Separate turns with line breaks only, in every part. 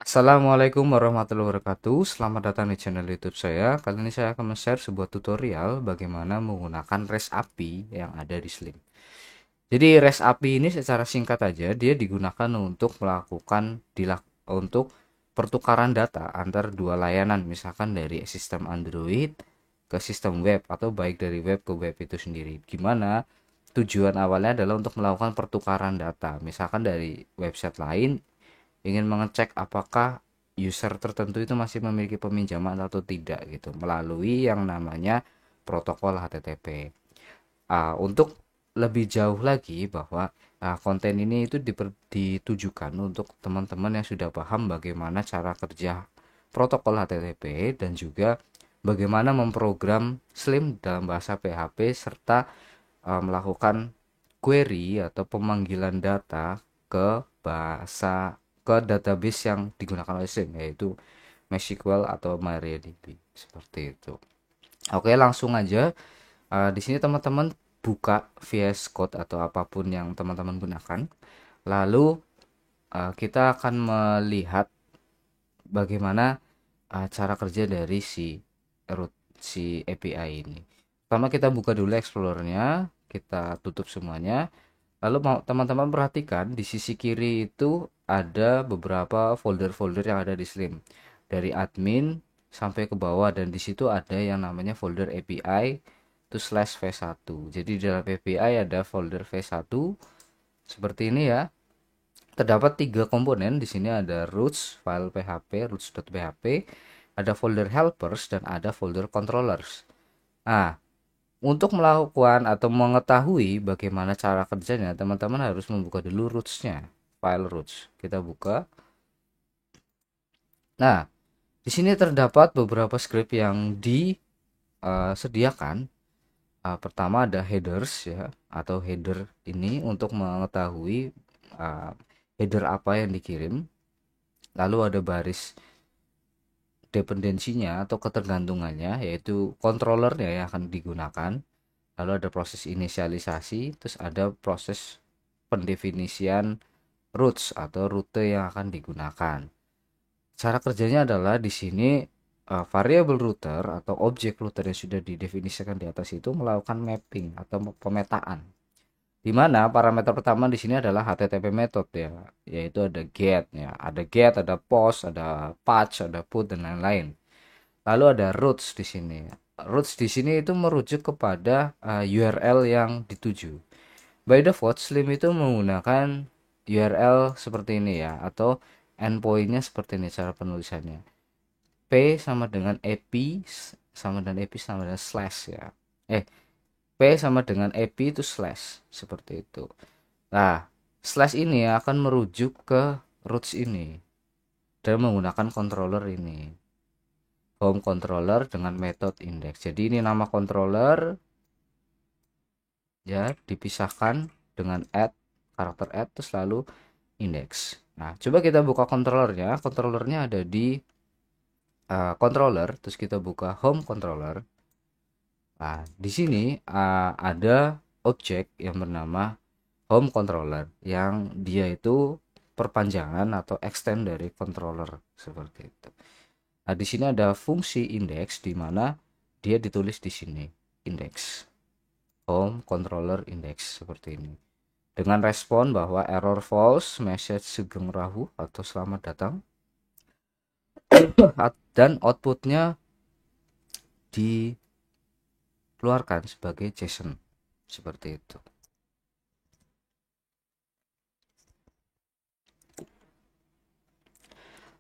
Assalamualaikum warahmatullahi wabarakatuh. Selamat datang di channel YouTube saya. Kali ini saya akan share sebuah tutorial bagaimana menggunakan REST API yang ada di Slim. Jadi REST API ini secara singkat aja dia digunakan untuk untuk pertukaran data antar dua layanan, misalkan dari sistem Android ke sistem web atau baik dari web ke web itu sendiri. Gimana tujuan awalnya adalah untuk melakukan pertukaran data, misalkan dari website lain ingin mengecek apakah user tertentu itu masih memiliki peminjaman atau tidak gitu melalui yang namanya protokol HTTP. Untuk lebih jauh lagi bahwa konten ini itu ditujukan untuk teman-teman yang sudah paham bagaimana cara kerja protokol HTTP dan juga bagaimana memprogram Slim dalam bahasa PHP serta melakukan query atau pemanggilan data ke bahasa ke database yang digunakan oleh Slim, yaitu MySQL atau MariaDB seperti itu. Oke, langsung aja. Di sini teman-teman buka VS Code atau apapun yang teman-teman gunakan. Lalu kita akan melihat bagaimana cara kerja dari si API ini. Pertama kita buka dulu Explorernya, kita tutup semuanya. Lalu teman-teman perhatikan di sisi kiri itu ada beberapa folder-folder yang ada di Slim. Dari admin sampai ke bawah, dan di situ ada yang namanya folder API itu slash v1. Jadi di dalam API ada folder v1 seperti ini ya. Terdapat tiga komponen di sini, ada roots file php, roots.php, ada folder helpers dan ada folder controllers. Nah, untuk melakukan atau mengetahui bagaimana cara kerjanya, teman-teman harus membuka dulu rootsnya, file roots. Kita buka. Nah, di sini terdapat beberapa script yang disediakan. Pertama ada headers ya, atau header ini untuk mengetahui uh, header apa yang dikirim. Lalu ada baris dependensinya atau ketergantungannya, yaitu controllernya yang akan digunakan. Lalu ada proses inisialisasi, terus ada proses pendefinisian routes atau rute yang akan digunakan. Cara kerjanya adalah di sini variable router atau objek router yang sudah didefinisikan di atas itu melakukan mapping atau pemetaan. Di mana parameter pertama di sini adalah HTTP method ya, yaitu ada get ya, ada post, ada patch, ada put dan lain-lain. Lalu ada routes di sini. Routes di sini itu merujuk kepada URL yang dituju. By default Slim itu menggunakan URL seperti ini ya, atau endpointnya seperti ini cara penulisannya. P sama dengan epi sama dengan slash ya. P sama dengan epi itu slash seperti itu. Nah, slash ini akan merujuk ke roots ini dan menggunakan controller ini. Home controller dengan metode index. Jadi ini nama controller ya, dipisahkan dengan karakter add terus lalu index. Nah, coba kita buka controllernya. Controllernya ada di controller, terus kita buka home controller. Nah, di sini ada objek yang bernama home controller yang dia itu perpanjangan atau extend dari controller seperti itu. Nah, di sini ada fungsi index di mana dia ditulis di sini, index. Home controller index seperti ini. Dengan respon bahwa error false, message Sugeng Rahu atau selamat datang, dan outputnya dikeluarkan sebagai JSON seperti itu.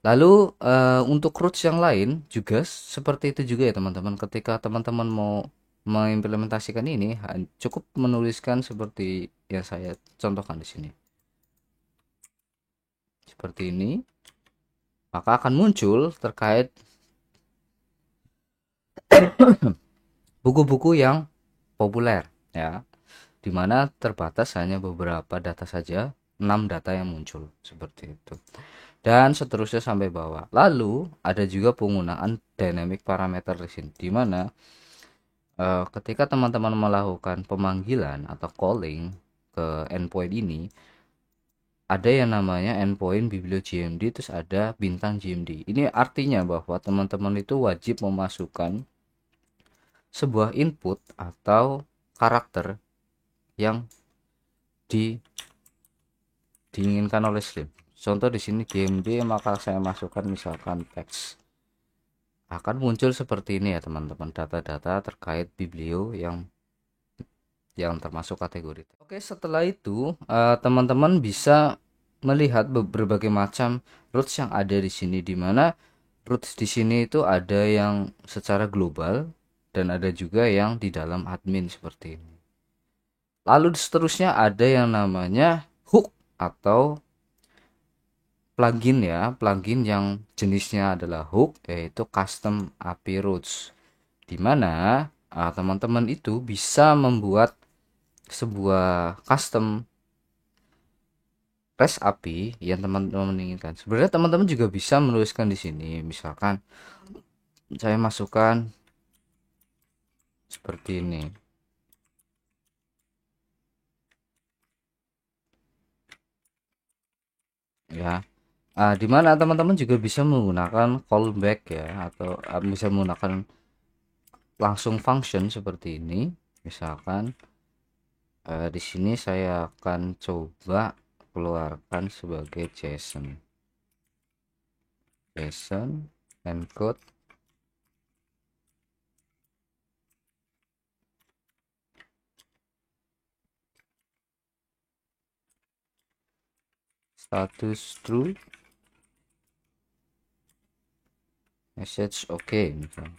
Lalu untuk roots yang lain juga seperti itu juga ya teman-teman. Ketika teman-teman mau mengimplementasikan ini, cukup menuliskan seperti yang saya contohkan di sini. Seperti ini, maka akan muncul terkait buku-buku yang populer ya, dimana terbatas hanya beberapa data saja, 6 data yang muncul seperti itu, dan seterusnya sampai bawah. Lalu ada juga penggunaan dynamic parameter di sini, dimana ketika teman-teman melakukan pemanggilan atau calling ke endpoint ini, ada yang namanya endpoint biblio.gmd, terus ada bintang gmd. Ini artinya bahwa teman-teman itu wajib memasukkan sebuah input atau karakter yang diinginkan oleh Slim. Contoh di sini gmd, maka saya masukkan misalkan teks. Akan muncul seperti ini ya teman-teman, data-data terkait biblio yang termasuk kategori. Oke, setelah itu teman-teman bisa melihat berbagai macam roots yang ada di sini, di mana roots di sini itu ada yang secara global dan ada juga yang di dalam admin seperti ini. Lalu seterusnya ada yang namanya hook atau plugin ya, plugin yang jenisnya adalah hook, yaitu custom API roots, di mana teman-teman itu bisa membuat sebuah custom REST API yang teman-teman inginkan. Sebenarnya teman-teman juga bisa menuliskan di sini, misalkan saya masukkan seperti ini ya. Di mana teman-teman juga bisa menggunakan callback ya, atau bisa menggunakan langsung function seperti ini. Misalkan di sini saya akan coba keluarkan sebagai JSON encode status true, message oke misalnya.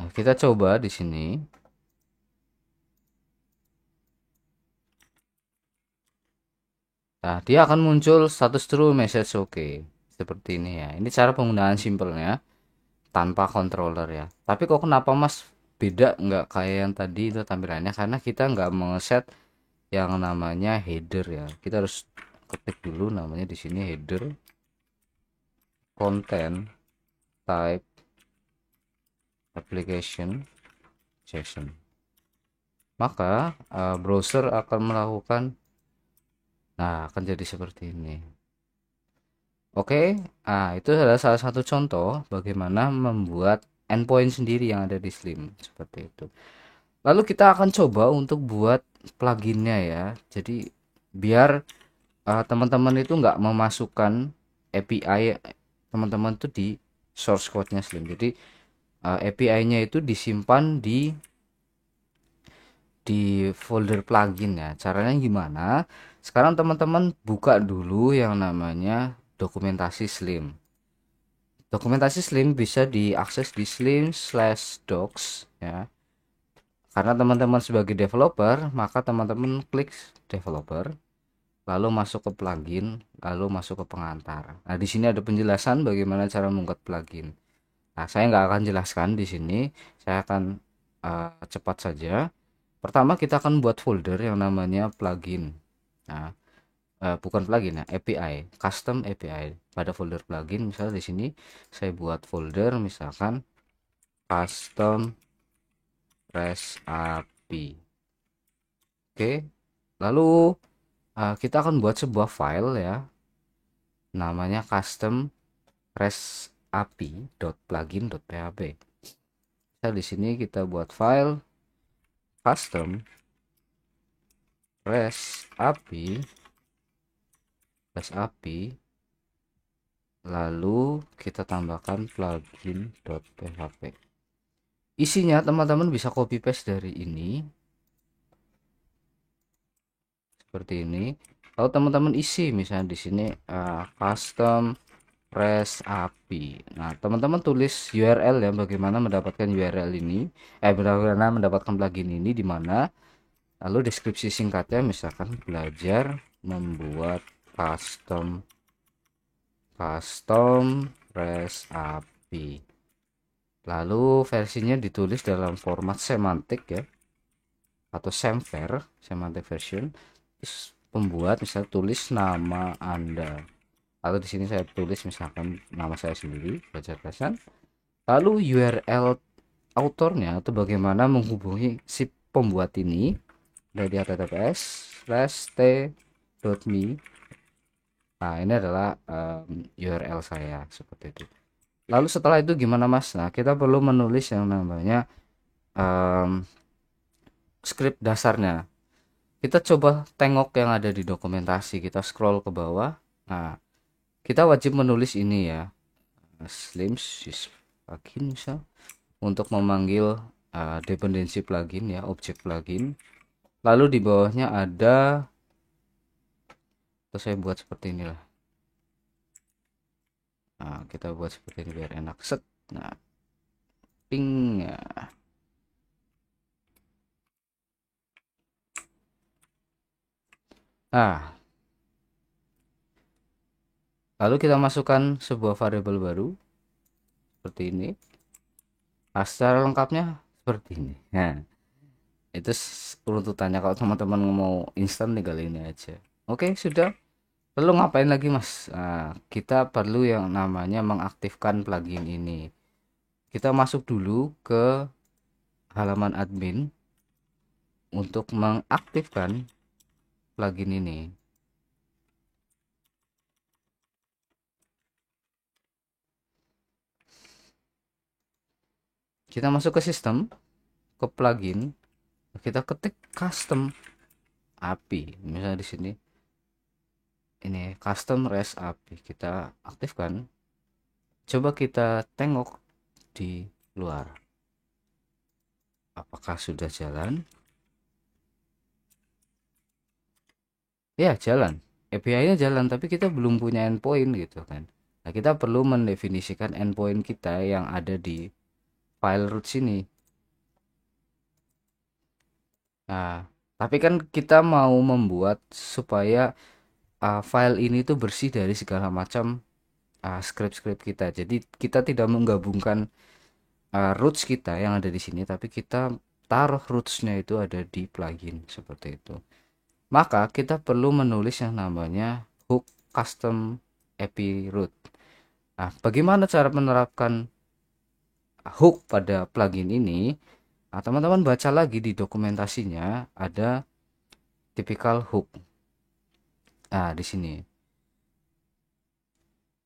Nah, kita coba di sini. Nah, dia akan muncul status true, message oke. Seperti ini ya. Ini cara penggunaan simpelnya tanpa controller ya. Tapi kok kenapa Mas beda nggak kayak yang tadi itu tampilannya? Karena kita nggak mengeset yang namanya header ya. Kita harus ketik dulu namanya di sini header content type application JSON. Maka browser akan melakukan, nah akan jadi seperti ini. Oke, itu adalah salah satu contoh bagaimana membuat endpoint sendiri yang ada di Slim seperti itu. Lalu kita akan coba untuk buat pluginnya ya. Jadi biar teman-teman itu nggak memasukkan API teman-teman tuh di source code-nya Slim. Jadi API-nya itu disimpan di folder plugin ya. Caranya gimana? Sekarang teman-teman buka dulu yang namanya dokumentasi Slim. Dokumentasi Slim bisa diakses di slim/docs ya. Karena teman-teman sebagai developer, maka teman-teman klik developer, lalu masuk ke plugin, lalu masuk ke pengantar. Nah, di sini ada penjelasan bagaimana cara membuat plugin. Nah, saya nggak akan jelaskan di sini, saya akan cepat saja. Pertama kita akan buat folder yang namanya plugin. Nah, bukan plugin ya, API, custom API. Pada folder plugin, misalnya di sini saya buat folder misalkan custom REST API. Oke, lalu kita akan buat sebuah file ya, namanya custom REST API.plugin.php. Nah, di sini kita buat file custom REST API, lalu kita tambahkan plugin.php. Isinya teman-teman bisa copy paste dari ini seperti ini. Kalau teman-teman isi misalnya di sini custom REST API. Nah, teman-teman tulis URL ya, bagaimana mendapatkan URL ini, bagaimana mendapatkan plugin ini di mana. Lalu deskripsi singkatnya misalkan belajar membuat custom REST API. Lalu versinya ditulis dalam format semantik ya, atau semver, semantic version. Terus pembuat misal tulis nama Anda, atau di sini saya tulis misalkan nama saya sendiri, belajar Hasan. Lalu URL autornya atau bagaimana menghubungi si pembuat ini dari https://t.me. Nah, ini adalah URL saya seperti itu. Lalu setelah itu gimana Mas? Nah, kita perlu menulis yang namanya um, skrip dasarnya. Kita coba tengok yang ada di dokumentasi, kita scroll ke bawah. Nah, kita wajib menulis ini ya, slim sys plugin misal untuk memanggil dependensi plugin ya, objek plugin. Lalu di bawahnya ada, atau saya buat seperti inilah. Nah, kita buat seperti ini biar enak set. Nah, ping ya. Nah, lalu kita masukkan sebuah variabel baru seperti ini. Nah, secara lengkapnya seperti ini. Nah, itu runtutannya. Kalau teman-teman mau instan tinggal ini aja. Oke, sudah. Lalu ngapain lagi Mas? Nah, kita perlu yang namanya mengaktifkan plugin ini. Kita masuk dulu ke halaman admin untuk mengaktifkan plugin ini. Kita masuk ke sistem, ke plugin, kita ketik custom API. Misalnya di sini ini custom REST API, kita aktifkan. Coba kita tengok di luar. Apakah sudah jalan? Ya, jalan. API-nya jalan, tapi kita belum punya endpoint gitu kan. Nah, kita perlu mendefinisikan endpoint kita yang ada di file root sini. Nah, tapi kan kita mau membuat supaya file ini tuh bersih dari segala macam script-script kita. Jadi kita tidak menggabungkan roots kita yang ada di sini, tapi kita taruh rootsnya itu ada di plugin seperti itu. Maka kita perlu menulis yang namanya hook custom API root. Nah, bagaimana cara menerapkan hook pada plugin ini? Nah, teman-teman baca lagi di dokumentasinya ada typical hook. Nah, di sini.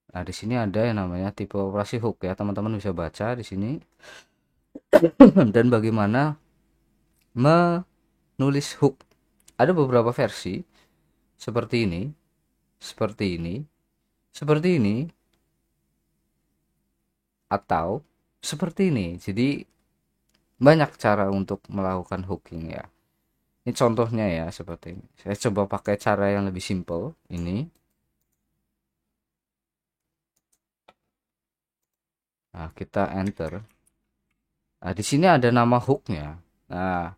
Nah, di sini ada yang namanya tipe operasi hook ya. Teman-teman bisa baca di sini dan bagaimana menulis hook. Ada beberapa versi seperti ini, seperti ini, seperti ini, atau seperti ini. Jadi banyak cara untuk melakukan hooking ya. Ini contohnya ya seperti ini. Saya coba pakai cara yang lebih simple ini. Nah, kita enter. Nah, di sini ada nama hooknya. Nah,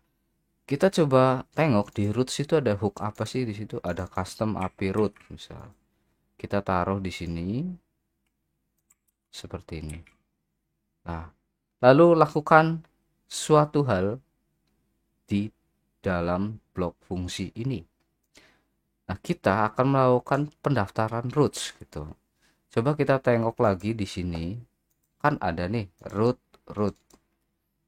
kita coba tengok di roots itu ada hook apa sih di situ? Ada custom API root misal. Kita taruh di sini seperti ini. Nah, lalu lakukan suatu hal di dalam blok fungsi ini. Nah, kita akan melakukan pendaftaran roots gitu. Coba kita tengok lagi di sini. Kan ada nih root root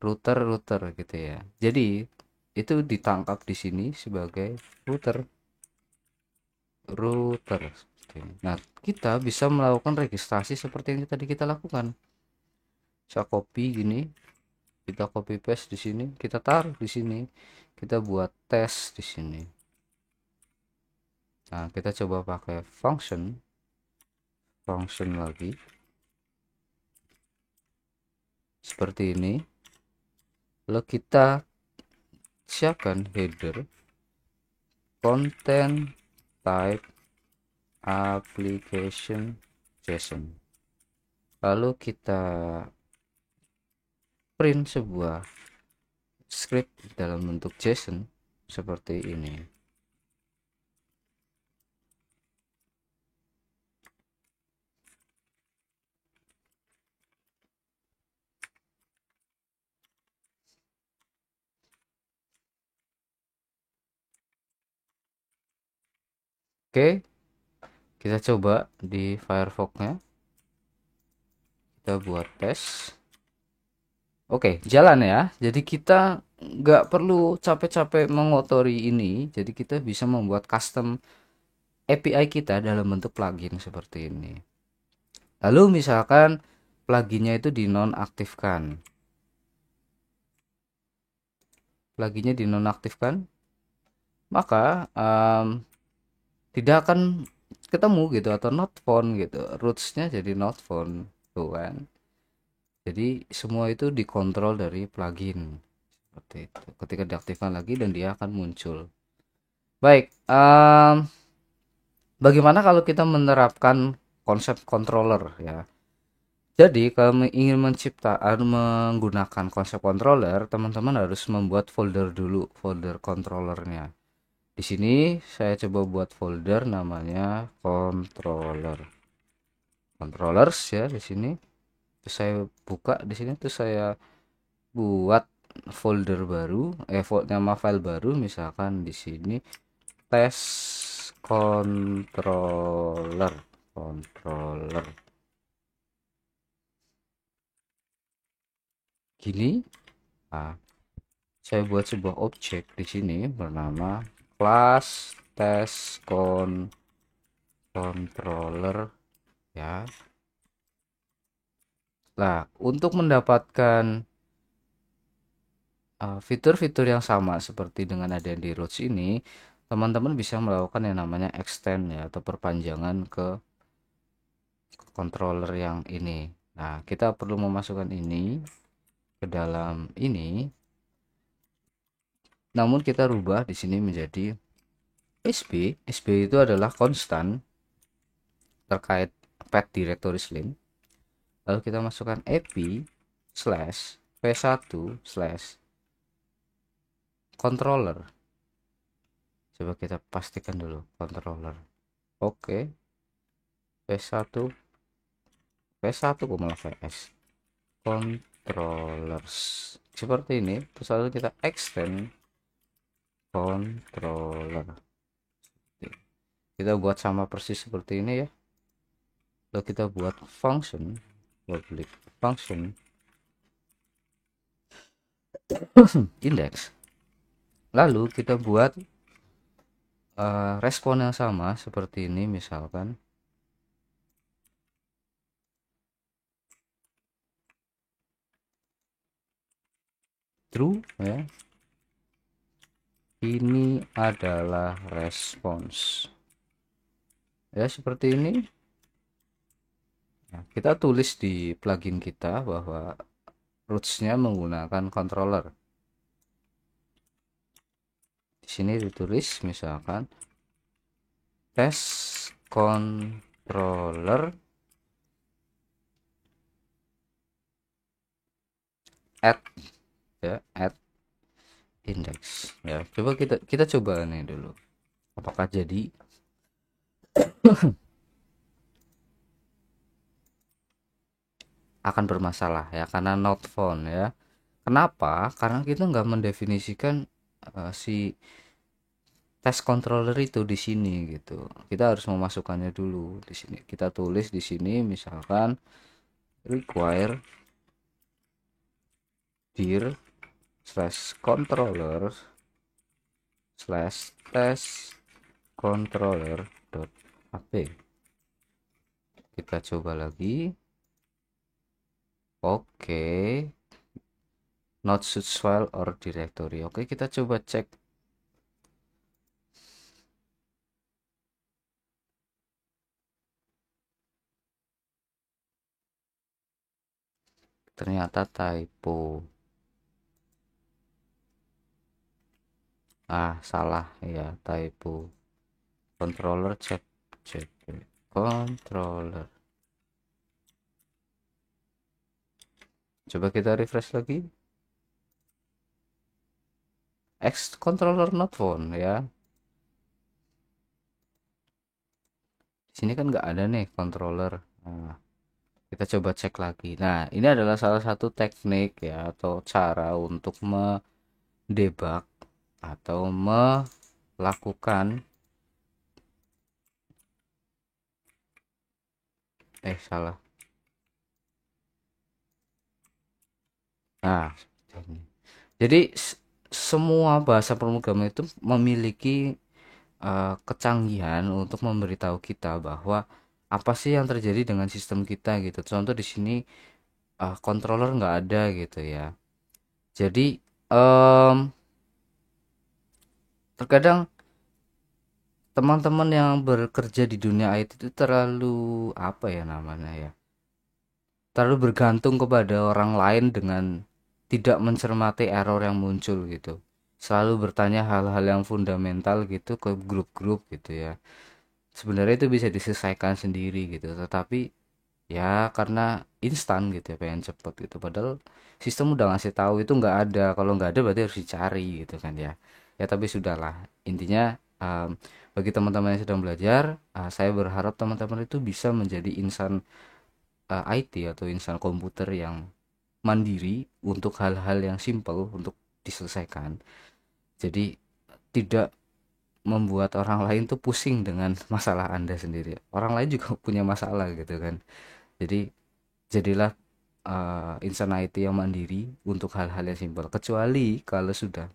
router gitu ya. Jadi itu ditangkap di sini sebagai router router. Nah, kita bisa melakukan registrasi seperti yang tadi kita lakukan. Saya copy gini, kita copy paste di sini, kita taruh di sini, kita buat tes di sini. Nah, kita coba pakai function lagi seperti ini. Lalu kita siapkan header content type application JSON. Lalu kita print sebuah script dalam bentuk JSON seperti ini. Oke, kita coba di Firefox-nya. Kita buat tes. Oke, jalan ya. Jadi kita nggak perlu capek-capek mengotori ini. Jadi kita bisa membuat custom API kita dalam bentuk plugin seperti ini. Lalu misalkan pluginnya itu dinonaktifkan. Pluginnya dinonaktifkan, maka tidak akan ketemu gitu atau not found gitu. Rootsnya jadi not found tuh kan. Jadi semua itu dikontrol dari plugin seperti itu. Ketika diaktifkan lagi dan dia akan muncul. Baik, bagaimana kalau kita menerapkan konsep controller ya? Jadi kalau ingin menciptakan menggunakan konsep controller, teman-teman harus membuat folder dulu, folder controllernya. Di sini saya coba buat folder namanya controller, controllers ya di sini. Terus saya buka di sini, terus saya buat folder baru, nama file baru, misalkan di sini test controller, controller gini. Nah, saya buat sebuah objek di sini bernama class test controller ya. Nah, untuk mendapatkan fitur-fitur yang sama seperti dengan ada yang di Roots ini, teman-teman bisa melakukan yang namanya extend ya atau perpanjangan ke controller yang ini. Nah, kita perlu memasukkan ini ke dalam ini. Namun kita rubah di sini menjadi SB. SB itu adalah konstan terkait path directory slim. Lalu kita masukkan ep slash v1 slash controller. Coba kita pastikan dulu controller. Oke. V1 V1 malah VS controllers seperti ini. Terus lalu kita extend controller. Kita buat sama persis seperti ini ya. Lalu kita buat function public function index. Lalu kita buat respon yang sama seperti ini, misalkan true ya. Ini adalah respons ya, seperti ini. Nah, kita tulis di plugin kita bahwa rootsnya menggunakan controller. Di sini ditulis misalkan test controller add ya, add index ya. Coba kita coba nih dulu apakah jadi. Akan bermasalah ya karena not found ya. Kenapa? Karena kita nggak mendefinisikan si test controller itu di sini gitu. Kita harus memasukkannya dulu di sini. Kita tulis di sini misalkan require dir slash controller slash test controller dot ap. Kita coba lagi. Oke, not such file or directory. Oke, kita coba cek. Ternyata typo. Salah ya, typo. Controller cek controller. Coba kita refresh lagi. X controller not found ya. Di sini kan nggak ada nih controller. Nah, kita coba cek lagi. Nah, ini adalah salah satu teknik ya atau cara untuk mendebug atau melakukan salah Nah, jadi semua bahasa pemrograman itu memiliki kecanggihan untuk memberitahu kita bahwa apa sih yang terjadi dengan sistem kita gitu. Contoh di sini controller nggak ada gitu ya. Jadi em, terkadang teman-teman yang bekerja di dunia IT itu terlalu apa ya namanya ya, terlalu bergantung kepada orang lain dengan tidak mencermati error yang muncul gitu. Selalu bertanya hal-hal yang fundamental gitu ke grup-grup gitu ya. Sebenarnya itu bisa diselesaikan sendiri gitu, tetapi ya karena instan gitu ya, pengen cepet gitu, padahal sistem udah ngasih tahu itu nggak ada. Kalau nggak ada berarti harus dicari gitu kan ya. Ya tapi sudahlah, intinya bagi teman-teman yang sedang belajar, saya berharap teman-teman itu bisa menjadi insan IT atau insan komputer yang mandiri untuk hal-hal yang simple untuk diselesaikan. Jadi tidak membuat orang lain tuh pusing dengan masalah Anda sendiri. Orang lain juga punya masalah gitu kan. Jadi jadilah insan IT yang mandiri untuk hal-hal yang simpel. Kecuali kalau sudah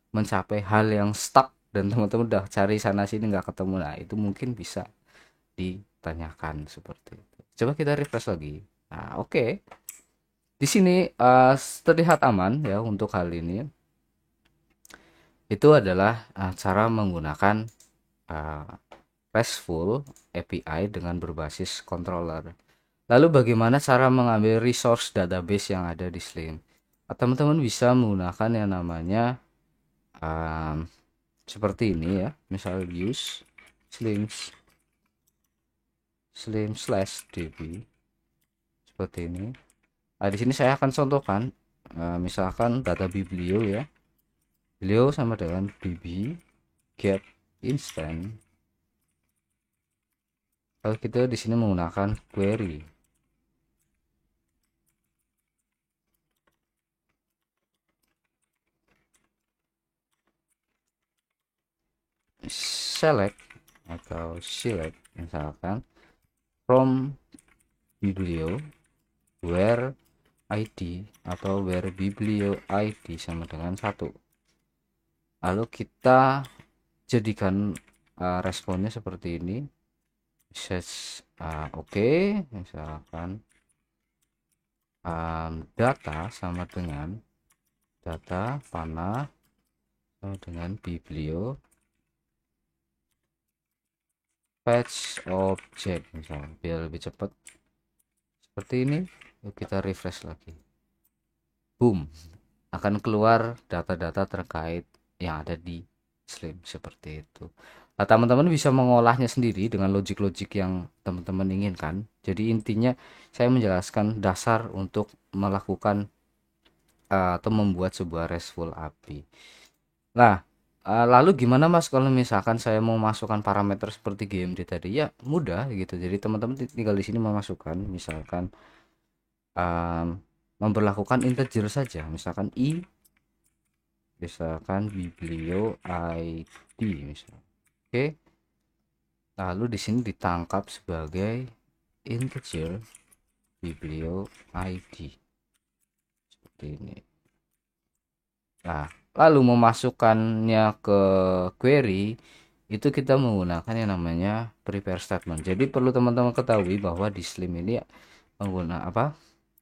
mencapai hal yang stuck dan teman-teman udah cari sana sini nggak ketemu, nah itu mungkin bisa ditanyakan seperti itu. Coba kita refresh lagi. Nah, oke. Di sini terlihat aman ya untuk hal ini. Itu adalah cara menggunakan uh, RESTful API dengan berbasis controller. Lalu bagaimana cara mengambil resource database yang ada di Slim? Teman-teman bisa menggunakan yang namanya um, seperti ini ya, misal use slim slash db seperti ini. Nah, di sini saya akan contohkan, misalkan data biblio ya, biblio sama dengan bb get instant. Lalu kita di sini menggunakan query select atau select misalkan from biblio where id atau where biblio id sama dengan 1. Lalu kita jadikan responnya seperti ini. Set oke, misalkan data sama dengan data panah sama dengan biblio fetch object misalnya, biar lebih cepat seperti ini. Yuk kita refresh lagi, boom, akan keluar data-data terkait yang ada di Slim seperti itu. Nah, teman-teman bisa mengolahnya sendiri dengan logik-logik yang teman-teman inginkan. Jadi intinya saya menjelaskan dasar untuk melakukan atau membuat sebuah RESTful API. Nah, lalu gimana Mas kalau misalkan saya mau masukkan parameter seperti GMD tadi? Ya mudah gitu. Jadi teman-teman tinggal di sini memasukkan misalkan um, memperlakukan integer saja, misalkan misalkan biblio id misalnya. Oke. Lalu di sini ditangkap sebagai integer biblio id seperti ini. Nah, lalu memasukkannya ke query itu kita menggunakan yang namanya prepare statement. Jadi perlu teman-teman ketahui bahwa di Slim ini menggunakan apa?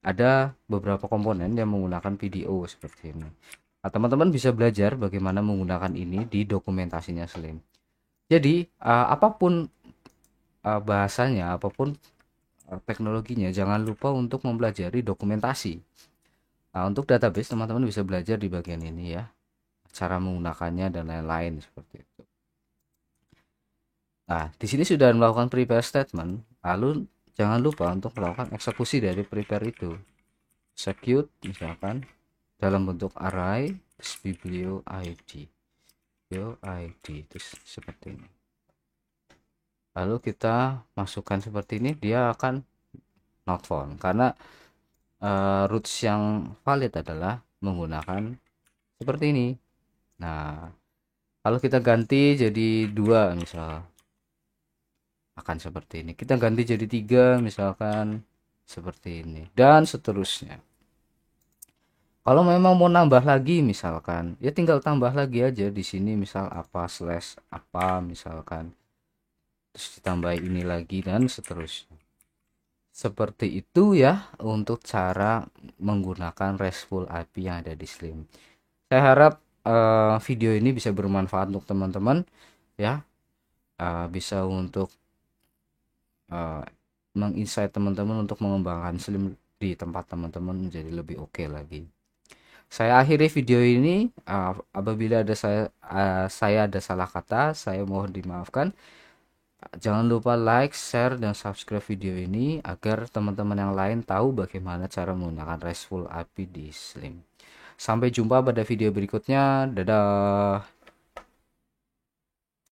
Ada beberapa komponen yang menggunakan PDO seperti ini. Nah, teman-teman bisa belajar bagaimana menggunakan ini di dokumentasinya Slim. Jadi apapun bahasanya, apapun teknologinya, jangan lupa untuk mempelajari dokumentasi. Nah, untuk database teman-teman bisa belajar di bagian ini ya, cara menggunakannya dan lain-lain seperti itu. Nah, di sini sudah melakukan prepare statement, lalu jangan lupa untuk melakukan eksekusi dari prepare itu. Execute misalkan dalam bentuk array biblio id, terus seperti ini. Lalu kita masukkan seperti ini, dia akan not found karena roots yang valid adalah menggunakan seperti ini. Nah, kalau kita ganti jadi 2 misal, akan seperti ini. Kita ganti jadi 3 misalkan seperti ini dan seterusnya. Kalau memang mau nambah lagi misalkan, ya tinggal tambah lagi aja di sini misal apa slash apa misalkan, terus ditambah ini lagi dan seterusnya. Seperti itu ya untuk cara menggunakan RESTful API yang ada di Slim. Saya harap video ini bisa bermanfaat untuk teman-teman ya, bisa untuk uh, menginsight teman-teman untuk mengembangkan Slim di tempat teman-teman menjadi lebih oke lagi. Saya akhiri video ini. Apabila saya ada salah kata, saya mohon dimaafkan. Jangan lupa like, share, dan subscribe video ini agar teman-teman yang lain tahu bagaimana cara menggunakan RESTful API di Slim. Sampai jumpa pada video berikutnya. Dadah.